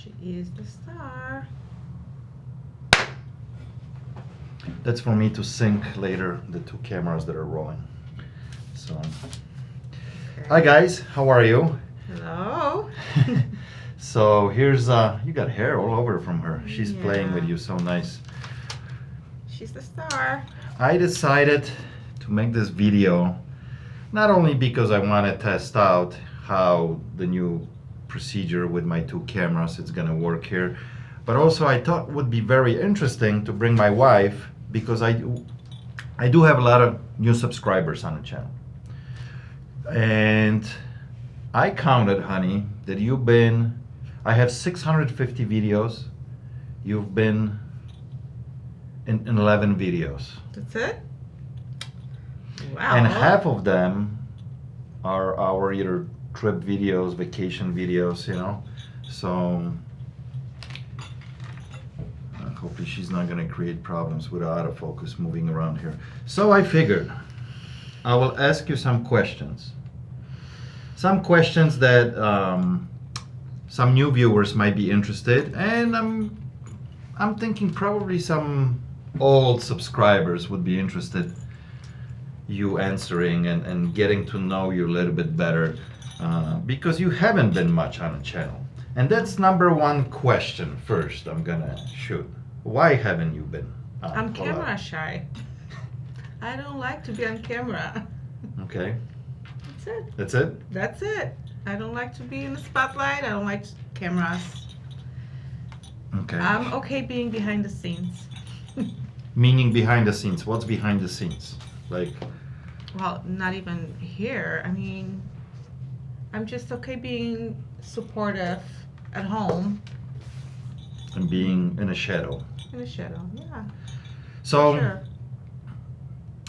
She is the star. That's for me to sync later the two cameras that are rolling. So, Okay. hi guys, how are you? Hello. So here's you got hair all over from her. She's playing with Yeah. you, so nice. She's the star. I decided to make this video not only because I want to test out how the new procedure with my two cameras is gonna work here, but also I thought it would be very interesting to bring my wife, because I do have a lot of new subscribers on the channel. And I counted, honey, that I have 650 videos. You've been in 11 videos. That's it? Wow. And half of them are our either trip videos, vacation videos, you know. So hopefully she's not gonna create problems with autofocus moving around here. So I figured I will ask you some questions. Some questions that some new viewers might be interested, and I'm thinking probably some old subscribers would be interested you answering and getting to know you a little bit better, because you haven't been much on the channel. And that's number one question first I'm gonna shoot. Why haven't you been on? I'm camera shy. I don't like to be on camera. Okay. That's it. That's it? That's it. I don't like to be in the spotlight. I don't like cameras. Okay. I'm okay being behind the scenes. Meaning behind the scenes. What's behind the scenes? Like, Well, not even here. I mean, I'm just okay being supportive at home. and being in a shadow. In the shadow, yeah. So Sure.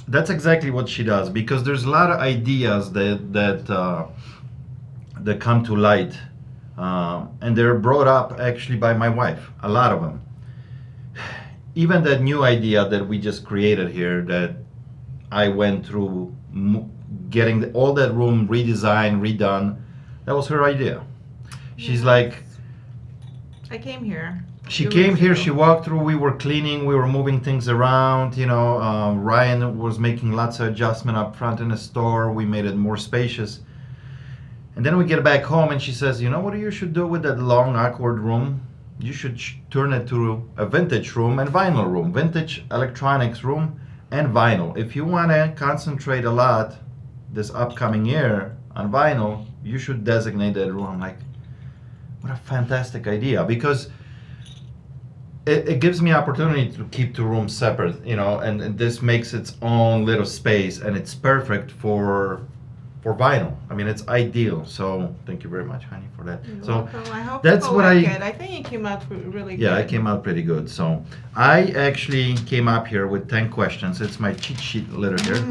that's exactly what she does, because there's a lot of ideas that come to light, and they're brought up actually by my wife. A lot of them. Even that new idea that we just created here, that I went through getting all that room redesigned, redone. That was her idea. She's like, I came here. she 2 came weeks here, ago. she walked through, we were cleaning, we were moving things around, you know, Ryan was making lots of adjustment up front in the store, we made it more spacious. And then we get back home and she says, you know what you should do with that long awkward room? You should turn it to a vintage room and vinyl room, vintage electronics room and vinyl. If you want to concentrate a lot this upcoming year on vinyl, you should designate that room. I'm like, what a fantastic idea, because it gives me opportunity to keep two rooms separate, you know, and this makes its own little space, and it's perfect for vinyl. I mean, it's ideal. So thank you very much, honey, for that. You're So welcome. I hope that's people what like I- it. I think it came out really good. yeah, it came out pretty good. So I actually came up here with 10 questions. It's my cheat sheet letter here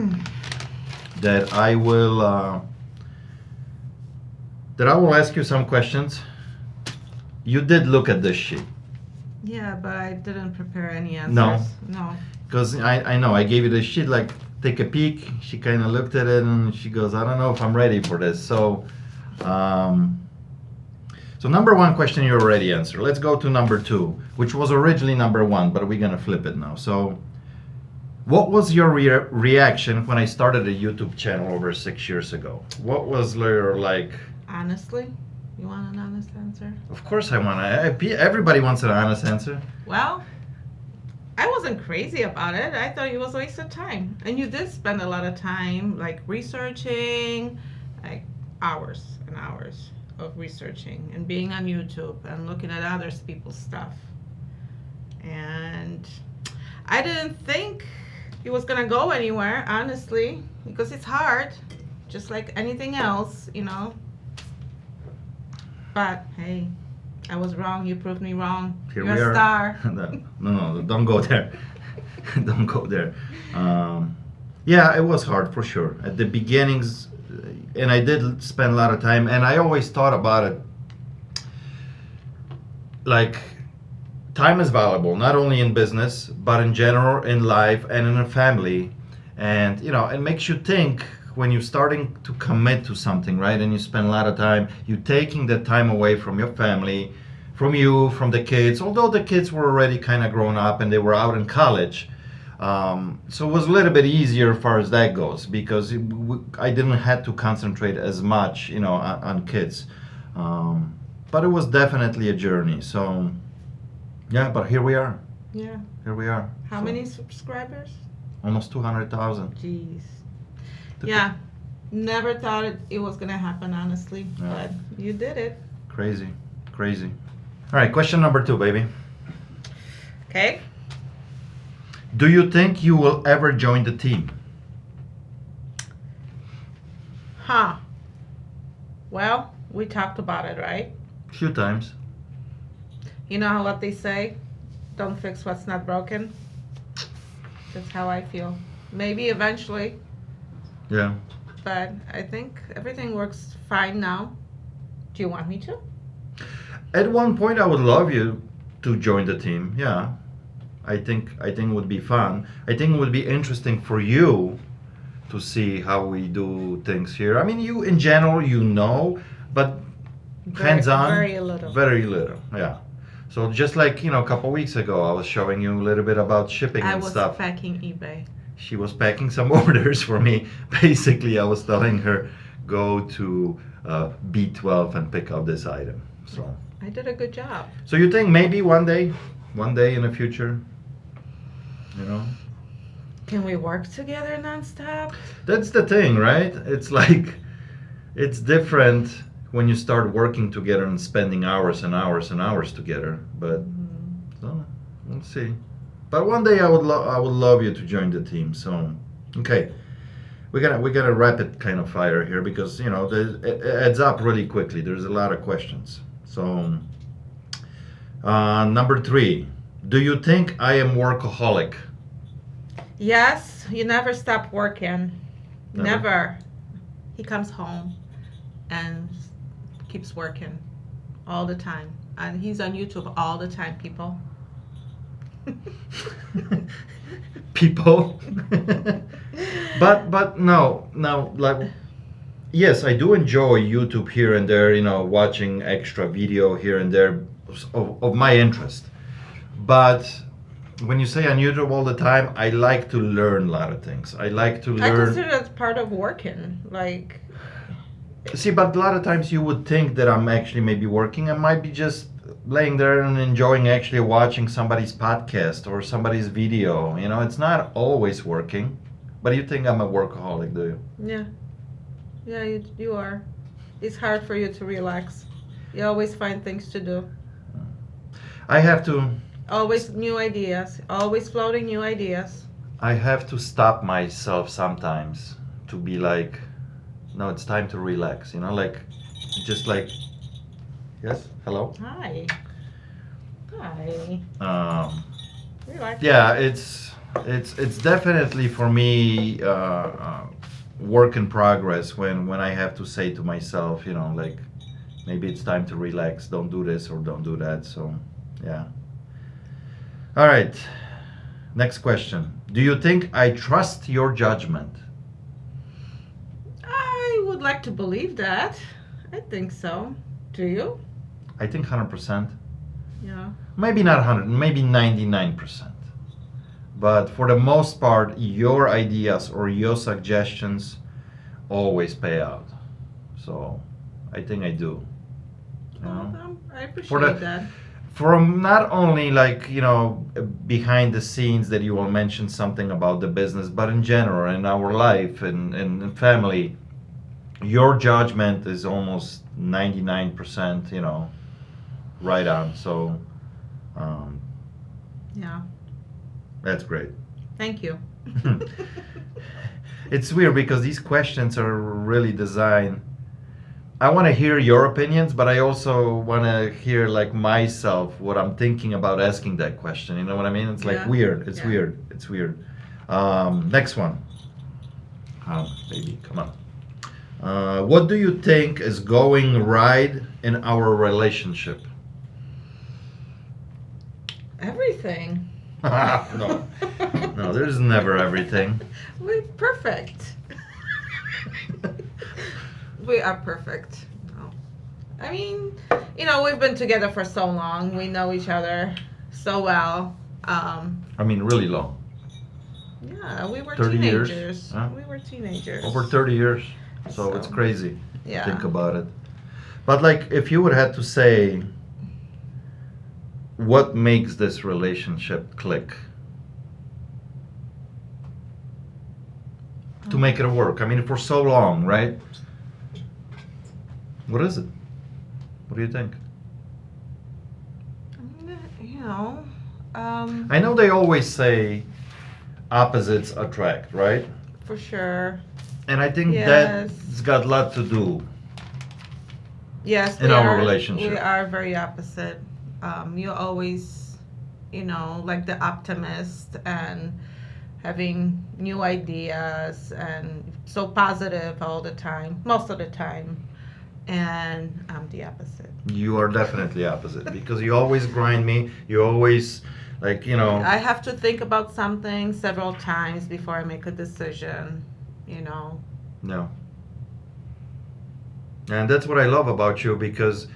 that I will ask you some questions. You did look at this sheet. Yeah, but I didn't prepare any answers. No. No. Because I know I gave you the sheet, like, take a peek. She kind of looked at it and she goes, I don't know if I'm ready for this. So number one question you already answered. Let's go to number two, which was originally number one, but we're gonna flip it now. So what was your reaction when I started a YouTube channel over 6 years ago? What was your, like... Honestly, you want an honest answer? Of course I want to. Everybody wants an honest answer. Well, I wasn't crazy about it. I thought it was a waste of time. And you did spend a lot of time, like, researching, like, hours and hours of researching and being on YouTube and looking at other people's stuff. And I didn't think it was gonna go anywhere, honestly, because it's hard, just like anything else, you know. But hey, I was wrong. You proved me wrong. Here You're we a are. star. No, don't go there. Don't go there. Yeah, it was hard for sure. At the beginnings, and I did spend a lot of time, and I always thought about it like, time is valuable, not only in business, but in general, in life, and in a family. And, you know, it makes you think when you're starting to commit to something, right? And you spend a lot of time, you're taking that time away from your family, from you, from the kids, although the kids were already kind of grown up and they were out in college. So it was a little bit easier as far as that goes because I didn't have to concentrate as much, on kids. But it was definitely a journey. So, yeah, but here we are. Yeah. Here we are. How So, many subscribers? Almost 200,000. Jeez. Yeah. Never thought it was gonna happen, honestly, Yeah. but you did it. Crazy. All right, question number 2, baby. Okay. Do you think you will ever join the team? Huh. Well, we talked about it, right? A few times. You know what they say? Don't fix what's not broken. That's how I feel. Maybe eventually, Yeah. but I think everything works fine now. Do you want me to? At one point, I would love you to join the team. Yeah. I think it would be fun. I think it would be interesting for you to see how we do things here. I mean, you in general, but hands-on, Very little. very little. Yeah. So just like a couple weeks ago, I was showing you a little bit about shipping I and was stuff. packing eBay. She was packing some orders for me. Basically, I was telling her go to B12 and pick up this item. I did a good job. So you think maybe one day in the future, Can we work together nonstop? That's the thing, right? It's like, it's different when you start working together and spending hours and hours and hours together. But so, we'll see. But one day I would love you to join the team. So, okay, we gotta rapid kind of fire here because it adds up really quickly. There's a lot of questions. So, number 3, do you think I am workaholic? Yes, you never stop working. Never? Never. He comes home and keeps working all the time. And he's on YouTube all the time, people. People. but no, like, yes, I do enjoy YouTube here and there, watching extra video here and there of my interest. But when you say on YouTube all the time, I like to learn a lot of things. I like to I learn. consider that's part of working. Like, See, but a lot of times you would think that I'm actually maybe working. I might be just laying there and enjoying actually watching somebody's podcast or somebody's video. It's not always working. But you think I'm a workaholic, do you? yeah. Yeah, you are. It's hard for you to relax. You always find things to do. I have to Always new ideas. Always floating new ideas. stop myself sometimes to be like, no, it's time to relax. Just like, yes, hello. Hi. Hi. Relax. Yeah, it's definitely for me work in progress when I have to say to myself, like, maybe it's time to relax. Don't do this or don't do that. So, yeah. All right. Next question. Do you think I trust your judgment? I would like to believe that. I think so. Do you? I think 100%. Yeah. Maybe not 100, maybe 99%. But for the most part, your ideas or your suggestions always pay out. So I think I do. I appreciate that. From not only behind the scenes that you will mention something about the business, but in general, in our life and family, your judgment is almost 99%, right on. So, Yeah. that's great. Thank you. It's weird because these questions are really designed. I want to hear your opinions, but I also want to hear myself what I'm thinking about asking that question. You know what I mean? It's Yeah. weird. It's Yeah. weird. It's weird. Next one. Baby, come on. What do you think is going right in our relationship? Everything. No, there's never everything. We're perfect. We are perfect. No. I mean, we've been together for so long. We know each other so well. I mean, really long. Yeah, we were 30 years, teenagers. huh? We were teenagers. Over 30 years. So it's crazy. Yeah. Think about it. But like, if you would have to say, what makes this relationship click? To make it work. I mean, for so long, right? What is it? What do you think? I know they always say opposites attract, right? For sure. And I think Yes. that's got a lot to do. Yes, in our relationship. We are very opposite. You're always, like the optimist and having new ideas and so positive all the time, most of the time. And I'm the opposite. You are definitely opposite because you always grind me. You always, I have to think about something several times before I make a decision, No. And that's what I love about you because,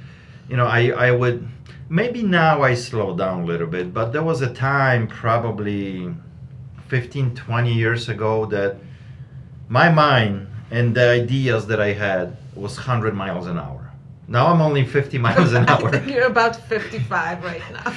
I would, maybe now I slow down a little bit, but there was a time probably 15, 20 years ago that my mind and the ideas that I had was 100 miles an hour. Now I'm only 50 miles an hour. I think you're about 55 right now.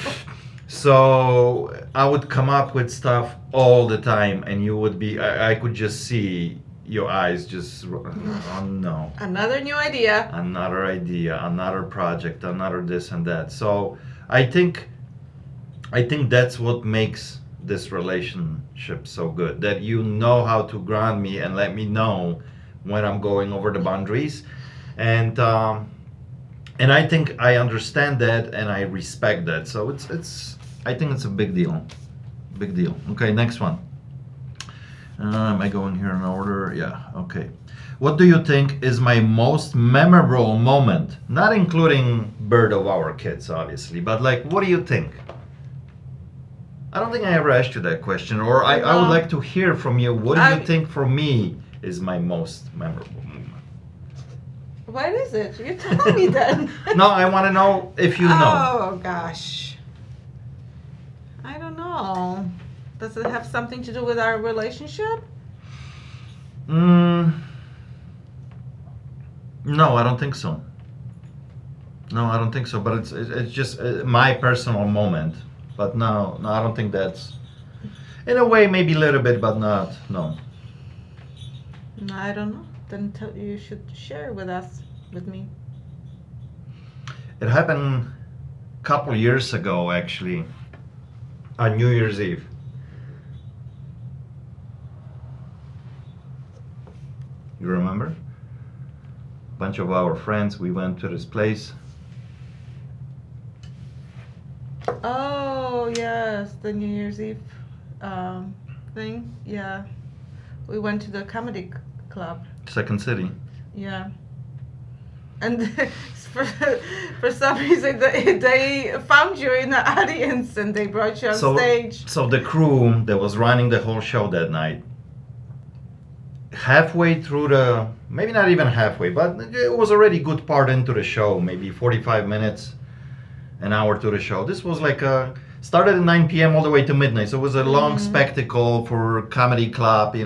So I would come up with stuff all the time and you would be, I could just see your eyes just, oh no. Another new idea. Another idea, another project, another this and that. So I think that's what makes this relationship so good. That you know how to ground me and let me know when I'm going over the boundaries. And I think I understand that and I respect that. So I think it's a big deal. Big deal. Okay, next one. Am I going here in order? Yeah, okay. What do you think is my most memorable moment? Not including birth of our kids, obviously, but what do you think? I don't think I ever asked you that question, or I would like to hear from you. What do you think for me is my most memorable moment? What is it? You tell me then. No, I want to know if you know. Oh, gosh. I don't know. Does it have something to do with our relationship? No, I don't think so. No, I don't think so. But it's just my personal moment. But no, I don't think that's. In a way, maybe a little bit, but not. No. No, I don't know. Then you should share with me. It happened a couple years ago, actually, on New Year's Eve. You remember? A bunch of our friends, we went to this place. Oh, yes, the New Year's Eve thing. Yeah. We went to the comedy club. Second City. Yeah. And for some reason, they found you in the audience and they brought you on stage. So the crew that was running the whole show that night, halfway through maybe not even halfway, but it was already a good part into the show, maybe 45 minutes, an hour to the show. This was started at 9 p.m. all the way to midnight. So it was a long spectacle for comedy club, a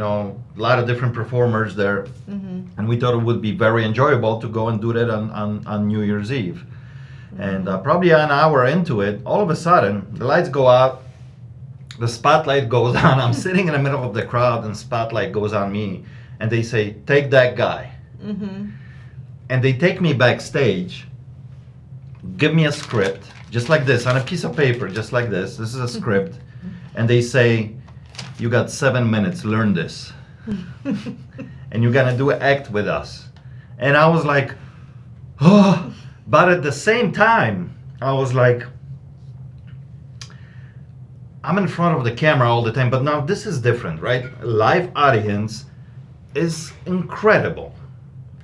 lot of different performers there. Mm-hmm. And we thought it would be very enjoyable to go and do that on New Year's Eve. Mm-hmm. And probably an hour into it, all of a sudden, the lights go out, the spotlight goes on. I'm sitting in the middle of the crowd and spotlight goes on me. And they say, take that guy. Mm-hmm. And they take me backstage, give me a script, just like this, on a piece of paper, just like this. This is a script. And they say, you got 7 minutes, learn this. And you're gonna do an act with us. And I was like, oh. But at the same time, I was like, I'm in front of the camera all the time, but now this is different, right? Live audience is incredible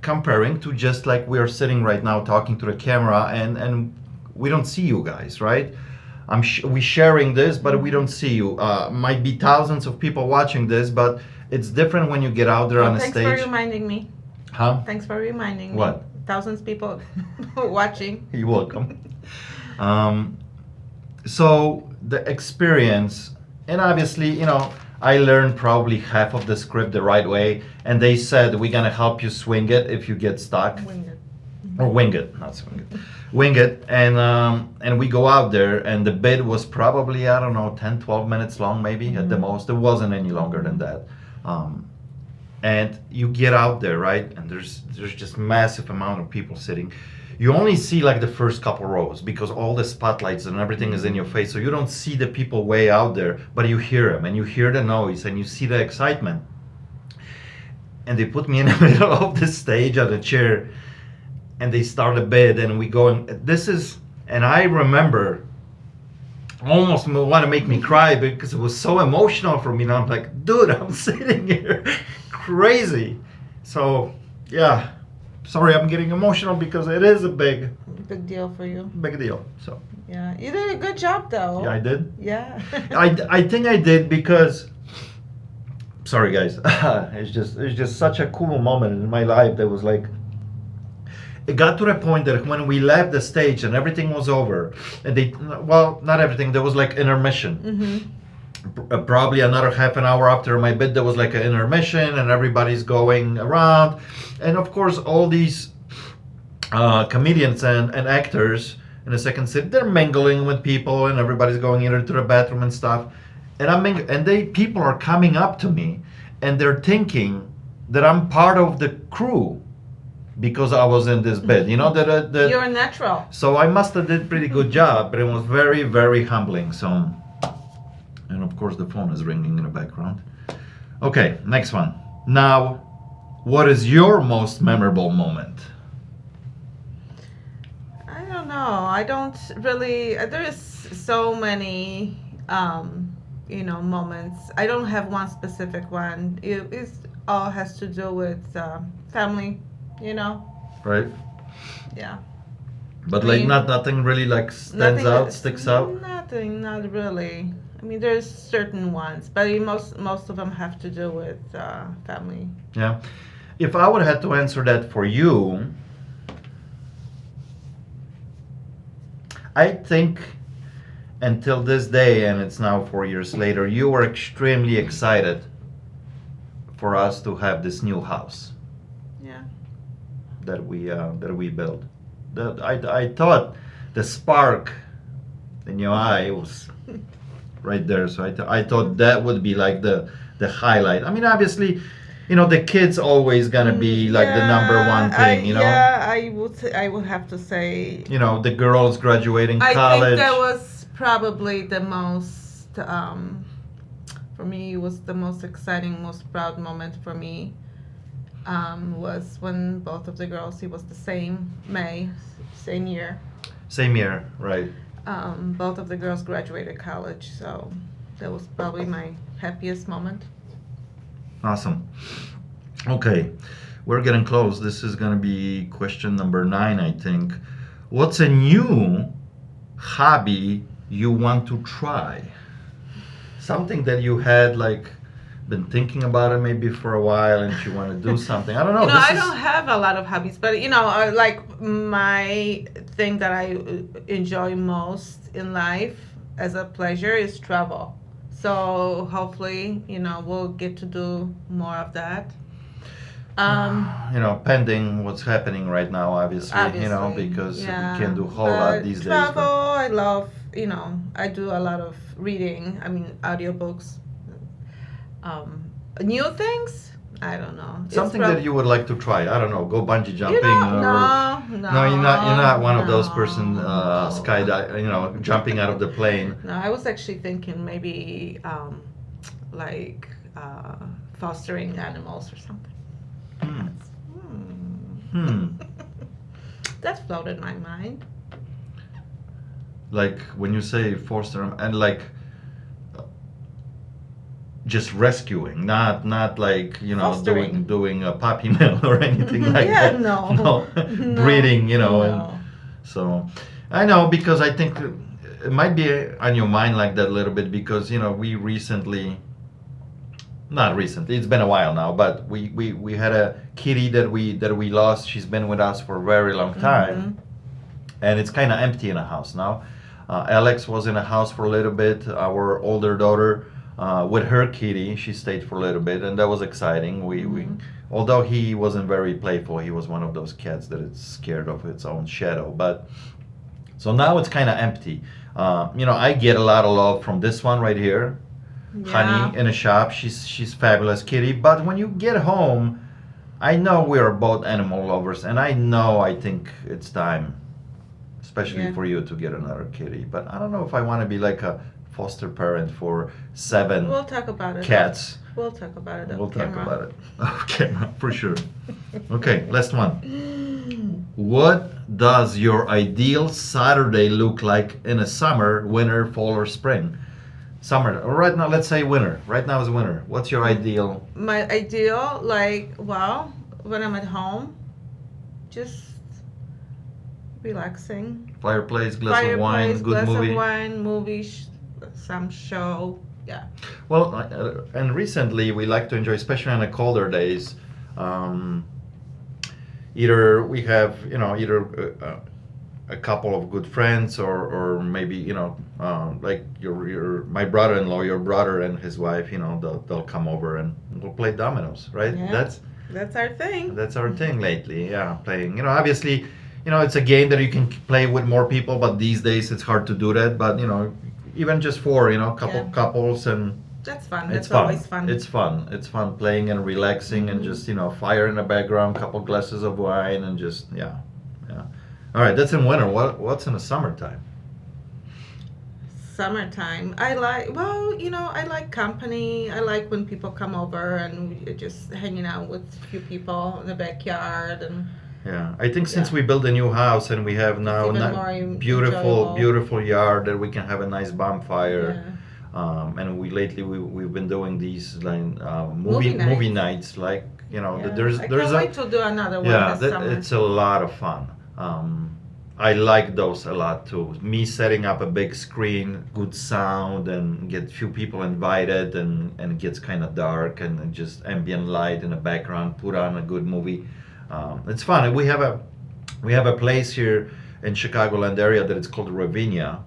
comparing to just like we are sitting right now talking to the camera and we don't see you guys, right? We sharing this, but we don't see you. Might be thousands of people watching this, but it's different when you get out there on the stage. Thanks for reminding me. Huh? Thanks for reminding me. What? thousands of people watching. You're welcome. So the experience, and obviously, I learned probably half of the script the right way, and they said we're gonna help you swing it if you get stuck. Wing it. Or wing it, not swing it. Wing it, and we go out there, and the bid was probably, I don't know, 10, 12 minutes long, maybe at the most. It wasn't any longer than that. And you get out there, right? And there's just massive amount of people sitting. You only see like the first couple rows because all the spotlights and everything is in your face, so you don't see the people way out there, but you hear them, and you hear the noise, and you see the excitement. And they put me in the middle of the stage on a chair, and they start a bid, and we go, and I remember almost want to make me cry because it was so emotional for me. And I'm like, dude, I'm sitting here crazy. So yeah, sorry, I'm getting emotional because it is a big deal for you. Big deal. So yeah, you did a good job though. Yeah, I did. Yeah. I think I did because, sorry guys, it's just such a cool moment in my life that was like, it got to the point that when we left the stage and everything was over, and not everything, there was like intermission. Probably another half an hour after my bid, there was like an intermission, and everybody's going around, and of course all these comedians and actors in the second set, they're mingling with people, and everybody's going either to the bathroom and stuff, and people are coming up to me, and they're thinking that I'm part of the crew because I was in this bid, that You're a natural. So I must have did pretty good job, but it was very, very humbling. So, and of course the phone is ringing in the background. Okay, next one. Now, what is your most memorable moment? I don't know. I don't really. There's so many, moments. I don't have one specific one. It all has to do with family. Right? Yeah. But nothing really like sticks out? Nothing, not really. I mean, there's certain ones, but most of them have to do with family. Yeah. If I would have to answer that for you, I think until this day, and it's now 4 years later, you were extremely excited for us to have this new house. Yeah. That we built. I thought the spark in your eye was right there. So I thought that would be like the highlight. I mean, obviously, the kids always gonna be like the number one thing. Yeah, I would have to say. The girls graduating college. I think that was probably the most. For me, it was the most exciting, most proud moment for me. Was when both of the girls, it was the same year. Same year, right. Both of the girls graduated college, so that was probably my happiest moment. Awesome. Okay, we're getting close. This is going to be question number 9, I think. What's a new hobby you want to try? Something that you had been thinking about it maybe for a while and you want to do something. I don't know. I don't have a lot of hobbies, but my thing that I enjoy most in life as a pleasure is travel. So hopefully, we'll get to do more of that. Pending what's happening right now, obviously because yeah. we can't do a whole lot these travel, days. I love, I do a lot of reading. I mean, audiobooks. New things? I don't know. Something that you would like to try. I don't know. Go bungee jumping. No, you're not one of those person skydive. Jumping out of the plane. No, I was actually thinking maybe fostering animals or something. That floated my mind. Like when you say foster and just rescuing, not Fostering. doing a puppy mill or anything like that. No. Breeding, No. and so I know because I think it might be on your mind like that a little bit because we recently Not recently. It's been a while now, but we had a kitty that we lost. She's been with us for a very long time, and it's kind of empty in the house now. Alex was in the house for a little bit. Our older daughter, with her kitty, she stayed for a little bit, and that was exciting. We although he wasn't very playful, he was one of those cats that is scared of its own shadow. But so now it's kind of empty. I get a lot of love from this one right here. Honey in a shop. She's fabulous kitty. But when you get home, I know we are both animal lovers, and I think it's time, especially for you, to get another kitty. But I don't know if I want to be like a foster parent for 7 We'll talk about it. cats. We'll talk about it. We'll talk about it. Okay, for sure. Okay, last one. What does your ideal Saturday look like in a summer, winter, fall, or spring? Summer. Right now, let's say winter. Right now is winter. What's your ideal? My ideal, when I'm at home, just relaxing. Fireplace, glass of wine, good glass movie. of wine, some show. Yeah. Well, and recently we like to enjoy, especially on the colder days. Either we have, a couple of good friends, or maybe like my brother-in-law, your brother and his wife, they'll come over and we'll play dominoes, right? Yeah. That's our thing. That's our thing lately. Yeah, playing. Obviously, it's a game that you can play with more people, but these days it's hard to do that. But even just four, couples, and that's fun. It's That's fun. always fun. It's fun. It's fun playing and relaxing, and just fire in the background, couple glasses of wine, and just yeah. All right, that's in winter. What's in the summertime? Summertime. I like company. I like when people come over and we're just hanging out with a few people in the backyard. And Yeah, I think since we built a new house and we have now even a more beautiful, enjoyable. beautiful yard that we can have a nice bonfire. Yeah. And we've been doing these like Movie nights. movie nights, like Yeah. there's I can't wait to do another one this summer. it's a lot of fun. I like those a lot too. Me setting up a big screen, good sound, and get few people invited, and it gets kind of dark, and just ambient light in the background. Put on a good movie. It's fun. And we have a place here in Chicagoland area that it's called Ravinia,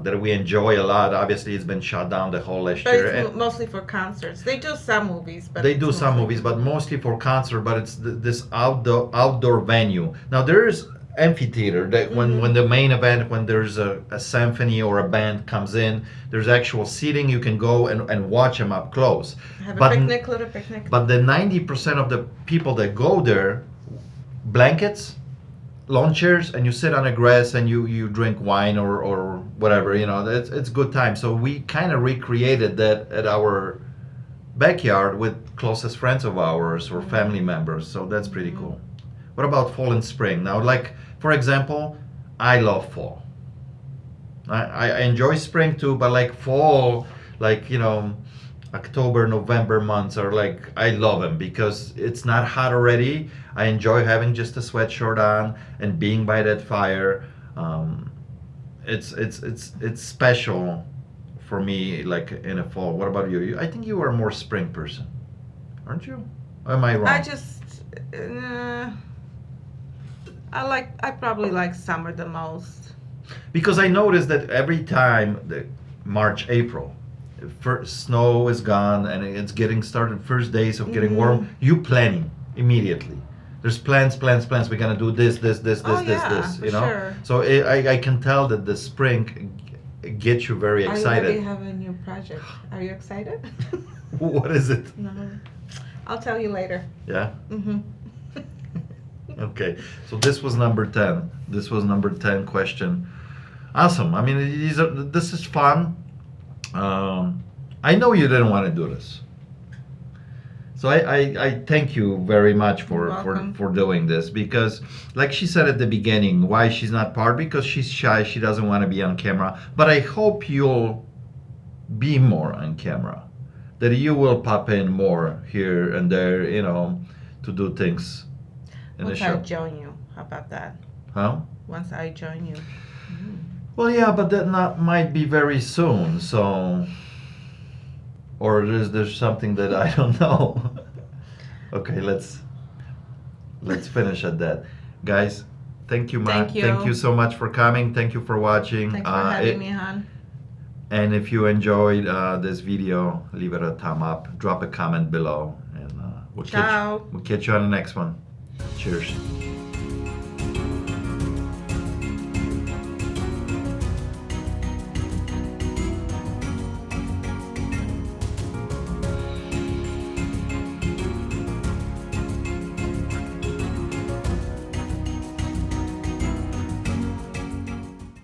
that we enjoy a lot. Obviously, it's been shut down the whole last But year. it's And mostly for concerts. They do some movies, but they do it's some mostly- movies, but mostly for concert. But it's this outdoor venue. Now there's amphitheater that when the main event, when there's a symphony or a band comes in, there's actual seating. You can go and watch them up close. Have But- a picnic, little picnic. But the 90% of the people that go there, blankets, lawn chairs, and you sit on the grass and you drink wine or whatever. It's good time. So we kind of recreated that at our backyard with closest friends of ours or family members. So that's pretty cool. What about fall and spring? Now, like for example, I love fall. I enjoy spring too, but like fall, October, November months are like, I love them because it's not hot already. I enjoy having just a sweatshirt on and being by that fire. It's special for me, like in the fall. What about you? I think you are a more spring person, aren't you? Or am I wrong? I probably like summer the most. Because I noticed that every time the March, April, first snow is gone and it's getting started, first days of getting warm, you planning immediately. There's plans. We're gonna do this, this, For sure. So I can tell that the spring gets you very I excited. already have a new project. Are you excited? What is it? No. I'll tell you later. Yeah. Mm-hmm. Okay. So this was number 10. This was number 10 question. Awesome. I mean, this is fun. I know you didn't want to do this. So I thank you very much You're welcome. for doing this, because like she said at the beginning, why she's not part, because she's shy, she doesn't want to be on camera. But I hope you'll be more on camera, that you will pop in more here and there, to do things in the Once I show. join you. How about that? Huh? Once I join you. Well, yeah, but that might be very soon. So or is there something that I don't know? Okay, let's finish at that, guys. Thank you, Matt. Thank you. Thank you so much for coming. Thank you for watching. Thanks for having me, hon. And if you enjoyed this video, leave it a thumb up, drop a comment below, and we'll catch you on the next one. Cheers.